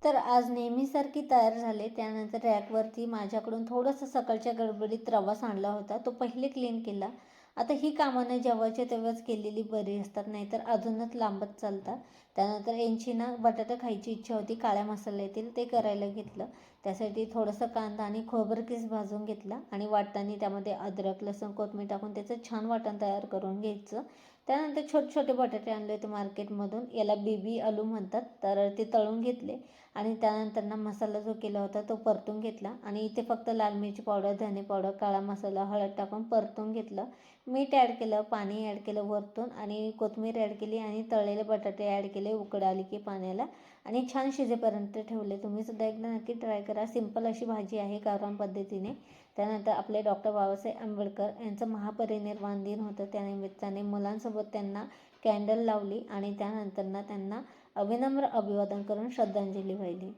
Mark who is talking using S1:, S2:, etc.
S1: तर आज नेहमीसारखी तयार झाले. त्यानंतर रॅकवरती माझ्याकडून थोडंसं सकाळच्या गडबडीत रवा सांडला होता, तो पहिले क्लीन केला. आता ही कामं ना जेव्हाच्या तेव्हाच केलेली बरी असतात, नाहीतर अजूनच लांबत चालतात. त्यानंतर यांची ना बटाटा खायची इच्छा होती काळ्या मसाल्यातील, ते करायला घेतलं. त्यासाठी थोडंसं कांदा आणि खोबरकीस भाजून घेतला आणि वाटताना त्यामध्ये अद्रक, लसूण, कोथिंबीर टाकून त्याचं छान वाटण तयार करून घ्यायचं. त्यानंतर छोटे छोटे बटाटे आणले होते मार्केटमधून, याला बेबी आलू म्हणतात, तर ते तळून घेतले. आणि त्यानंतर ना मसाला जो केला होता तो परतून घेतला आणि इथे फक्त लाल मिरची पावडर, धने पावडर, काळा मसाला, हळद टाकून परतून घेतलं. मीठ ॲड केलं, पाणी ॲड केलं वरतून आणि कोथिंबीर ॲड केली आणि तळलेले बटाटे ॲड केले उकड आली की पाण्याला आणि छान शिजेपर्यंत ठेवले. तुम्हीसुद्धा एकदा नक्की ट्राय करा. सिंपल अशी भाजी आहे गावरान पद्धतीने. त्यानंतर आपले डॉक्टर बाबासाहेब आंबेडकर यांचं महापरिनिर्वाण दिन होतं, त्यानिमित्ताने मुलांसोबत त्यांना कॅन्डल लावली आणि त्यानंतर त्यांना विनम्र अभिवादन करून श्रद्धांजली वाहिली.